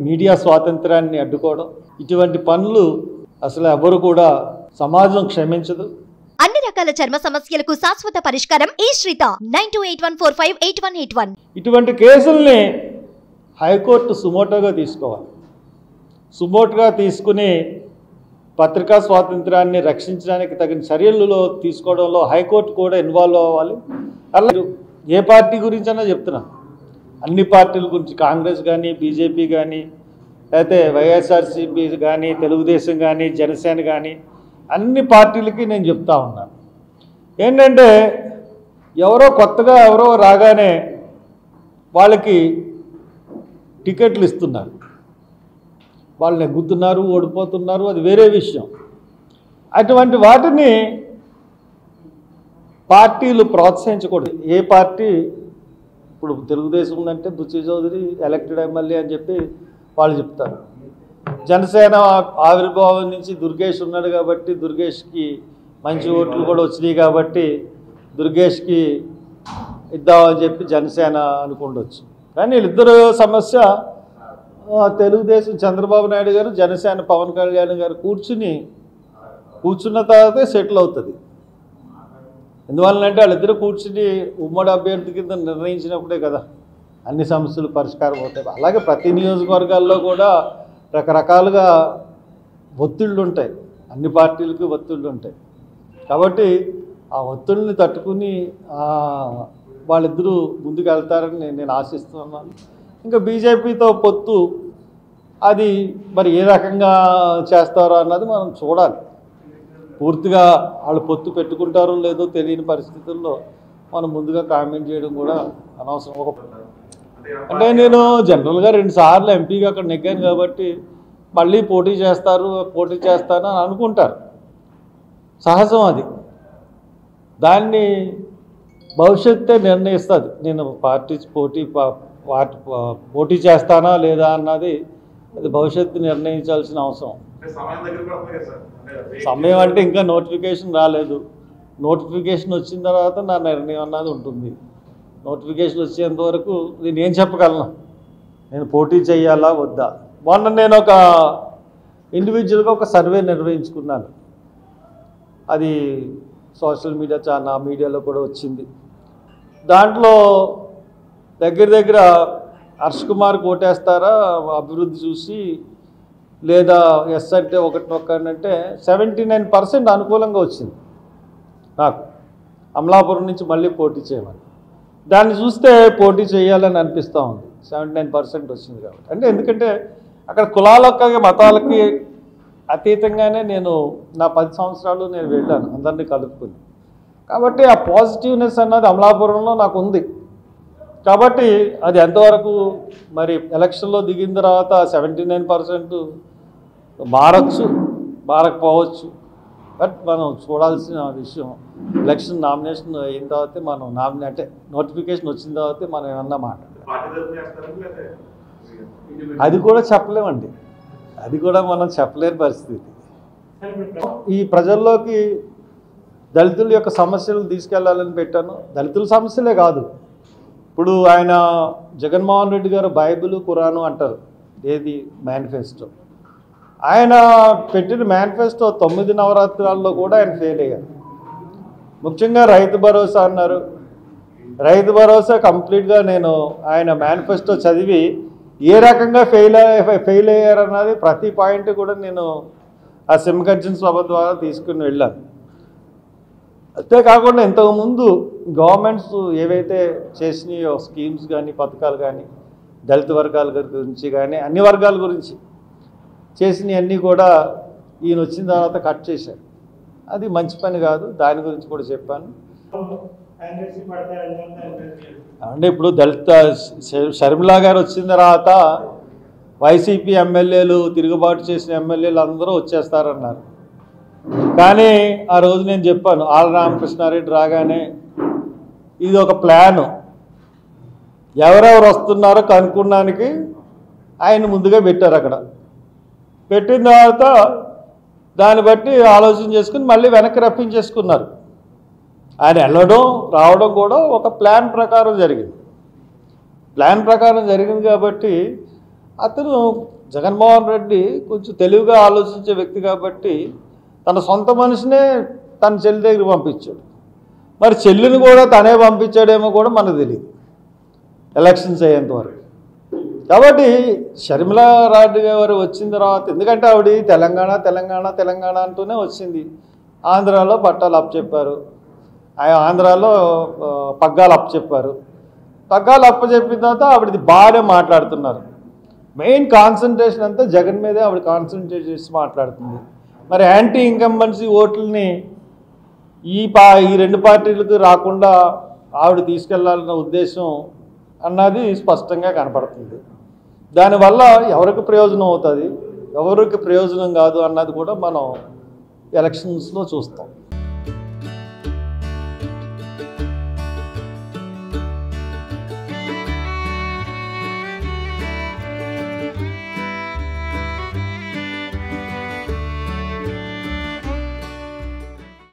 Media స్వాతంత్రాన్ని అడ్డుకోవడం, ఇటువంటి పనులు అసలు ఎవరు కూడా సమాజం క్షమించదు. అన్ని రకాల చర్మ సమస్యలకు శాశ్వత పరిష్కారం ఈ శ్రీత 9281458181. ఇటువంటి కేసుల్ని హైకోర్టు సుమోటోగా తీసుకోవాలి. సుమోటోగా తీసుకుని పత్రికా స్వాతంత్రాన్ని రక్షించడానికి తగిన చర్యలలో తీసుకోవడంలో హైకోర్టు కూడా ఇన్వాల్వ్ అవ్వాలి. అలాగే ఏ పార్టీ గురించైనా చెప్తున్నాను, అన్ని పార్టీల గురించి, కాంగ్రెస్ కానీ, బీజేపీ కానీ, లేకపోతే వైఎస్ఆర్సీపీ కానీ, తెలుగుదేశం కానీ, జనసేన కానీ, అన్ని పార్టీలకి నేను చెప్తా ఉన్నాను. ఏంటంటే కొత్తగా ఎవరో రాగానే వాళ్ళకి టికెట్లు ఇస్తున్నారు, వాళ్ళు నెగ్గుతున్నారు, ఓడిపోతున్నారు, అది వేరే విషయం. అటువంటి వాటిని పార్టీలు ప్రోత్సహించకూడదు. ఏ పార్టీ, ఇప్పుడు తెలుగుదేశం ఉందంటే బుచ్చి చౌదరి ఎలక్టెడ్ ఎమ్మెల్యే అని చెప్పి వాళ్ళు చెప్తారు. జనసేన ఆవిర్భావం నుంచి దుర్గేష్ ఉన్నాడు కాబట్టి దుర్గేష్కి మంచి ఓట్లు కూడా వచ్చినాయి కాబట్టి దుర్గేష్కి ఇద్దామని చెప్పి జనసేన అనుకుండొచ్చు. కానీ వీళ్ళిద్దరు సమస్య తెలుగుదేశం చంద్రబాబు నాయుడు గారు, జనసేన పవన్ కళ్యాణ్ గారు కూర్చున్న తర్వాతే సెటిల్ అవుతుంది. ఎందువల్లంటే వాళ్ళిద్దరూ కూర్చుని ఉమ్మడి అభ్యర్థి కింద నిర్ణయించినప్పుడే కదా అన్ని సమస్యలు పరిష్కారం అవుతాయి. అలాగే ప్రతి నియోజకవర్గాల్లో కూడా రకరకాలుగా ఒత్తిళ్ళు ఉంటాయి, అన్ని పార్టీలకి ఒత్తిళ్ళు ఉంటాయి. కాబట్టి ఆ ఒత్తిడిని తట్టుకుని వాళ్ళిద్దరూ ముందుకు వెళ్తారని నేను ఆశిస్తున్నాను. ఇంకా బీజేపీతో పొత్తు, అది మరి ఏ రకంగా చేస్తారో అన్నది మనం చూడాలి. పూర్తిగా వాళ్ళు పొత్తు పెట్టుకుంటారో లేదో తెలియని పరిస్థితుల్లో మనం ముందుగా కామెంట్ చేయడం కూడా అనవసరం. అంటే నేను జనరల్గా 2 సార్లు ఎంపీగా అక్కడ నెగ్గాను కాబట్టి మళ్ళీ పోటీ చేస్తాను అని అనుకుంటారు, సహజం అది. దాన్ని భవిష్యత్తే నిర్ణయిస్తుంది. నేను పోటీ చేస్తానా లేదా అన్నది అది భవిష్యత్తు నిర్ణయించాల్సిన అవసరం. సమయం అంటే ఇంకా నోటిఫికేషన్ రాలేదు. నోటిఫికేషన్ వచ్చిన తర్వాత నా నిర్ణయం అన్నది ఉంటుంది. నోటిఫికేషన్ వచ్చేంత వరకు నేను ఏం చెప్పగలను, నేను పోటీ చేయాలా వద్దా. మొన్న నేను ఒక ఇండివిజువల్గా ఒక సర్వే నిర్వహించుకున్నాను. అది సోషల్ మీడియా, చాలా మీడియాలో కూడా వచ్చింది. దాంట్లో దగ్గర హర్ష్ కుమార్ ఓటేస్తారా అభివృద్ధి చూసి, లేదా ఎస్ అంటే ఒకటి నొక్కంటే 79% అనుకూలంగా వచ్చింది నాకు, అమలాపురం నుంచి మళ్ళీ పోటీ చేయమని. దాన్ని చూస్తే పోటీ చేయాలని అనిపిస్తూ ఉంది. 79% వచ్చింది కాబట్టి. అంటే ఎందుకంటే అక్కడ కులాలకి మతాలకి అతీతంగానే నేను నా 10 సంవత్సరాలు నేను వెళ్ళాను అందరినీ కలుపుకుని. కాబట్టి ఆ పాజిటివ్నెస్ అన్నది అమలాపురంలో నాకు ఉంది. కాబట్టి అది ఎంతవరకు మరి ఎలక్షన్లో దిగిన తర్వాత 79% మారకపోవచ్చు. బట్ మనం చూడాల్సిన విషయం, ఎలక్షన్ నామినేషన్ అయిన తర్వాతే మనం అంటే నోటిఫికేషన్ వచ్చిన తర్వాతే మనం ఏమన్నా మాట్లాడాలి. అది కూడా చెప్పలేమండి, అది కూడా మనం చెప్పలేని పరిస్థితి. ఈ ప్రజల్లోకి దళితుల యొక్క సమస్యలు తీసుకెళ్లాలని పెట్టాను. దళితుల సమస్యలే కాదు, ఇప్పుడు ఆయన జగన్మోహన్ రెడ్డి గారు బైబిల్ ఖురాను అంటారు, ఏది మేనిఫెస్టో. ఆయన పెట్టిన మేనిఫెస్టో 9 నవరాత్రాల్లో కూడా ఆయన ఫెయిల్ అయ్యారు. ముఖ్యంగా రైతు భరోసా అన్నారు. రైతు భరోసా కంప్లీట్గా నేను ఆయన మేనిఫెస్టో చదివి ఏ రకంగా ఫెయిల్ అయ్యారన్నది ప్రతి పాయింట్ కూడా నేను ఆ సింహగర్జన సభ ద్వారా తీసుకుని వెళ్ళాను. అంతేకాకుండా ఇంతకుముందు గవర్నమెంట్స్ ఏవైతే చేసినాయో స్కీమ్స్ కానీ, పథకాలు కానీ, దళిత వర్గాల గురించి కానీ, అన్ని వర్గాల గురించి చేసినవన్నీ కూడా ఈయన వచ్చిన తర్వాత కట్ చేశారు. అది మంచి పని కాదు, దాని గురించి కూడా చెప్పాను. అంటే ఇప్పుడు దళిత షర్మిలా గారు వచ్చిన తర్వాత వైసీపీ ఎమ్మెల్యేలు, తిరుగుబాటు చేసిన ఎమ్మెల్యేలు అందరూ వచ్చేస్తారన్నారు. కానీ ఆ రోజు నేను చెప్పాను, ఆళ్ళ రామకృష్ణారెడ్డి రాగానే ఇది ఒక ప్లాను, ఎవరెవరు వస్తున్నారో కనుక్కోడానికి ఆయన ముందుగా పెట్టారు. అక్కడ పెట్టిన తర్వాత దాన్ని బట్టి ఆలోచన చేసుకుని మళ్ళీ వెనక్కి రప్పించేసుకున్నారు. ఆయన వెళ్ళడం రావడం కూడా ఒక ప్లాన్ ప్రకారం జరిగింది. ప్లాన్ ప్రకారం జరిగింది కాబట్టి అతను జగన్మోహన్ రెడ్డి కొంచెం తెలివిగా ఆలోచించే వ్యక్తి కాబట్టి తన సొంత మనిషినే తన చెల్లి దగ్గరికి పంపించాడు. మరి చెల్లిని కూడా తనే పంపించాడేమో కూడా మనకు తెలియదు ఎలక్షన్స్ అయ్యేంత వరకు. కాబట్టి షర్మిలారెడ్డి గారు వచ్చిన తర్వాత, ఎందుకంటే ఆవిడ తెలంగాణ తెలంగాణ తెలంగాణ అంటూనే వచ్చింది. ఆంధ్రాలో పట్టాలు అప్పచెప్పారు, ఆంధ్రాలో పగ్గాలు అప్పచెప్పారు. పగ్గాలు అప్పచెప్పిన తర్వాత ఆవిడది బాగానే మాట్లాడుతున్నారు. మెయిన్ కాన్సన్ట్రేషన్ అంతా జగన్ మీదే ఆవిడ కాన్సన్ట్రేట్ చేసి మాట్లాడుతుంది. మరి యాంటీ ఇన్కంబెన్సీ ఓట్లని ఈ రెండు పార్టీలకు రాకుండా ఆవిడ తీసుకెళ్లాలన్న ఉద్దేశం అన్నది స్పష్టంగా కనపడుతుంది. దానివల్ల ఎవరికి ప్రయోజనం అవుతుంది, ఎవరికి ప్రయోజనం కాదు అన్నది కూడా మనం ఎలక్షన్స్లో చూస్తాం.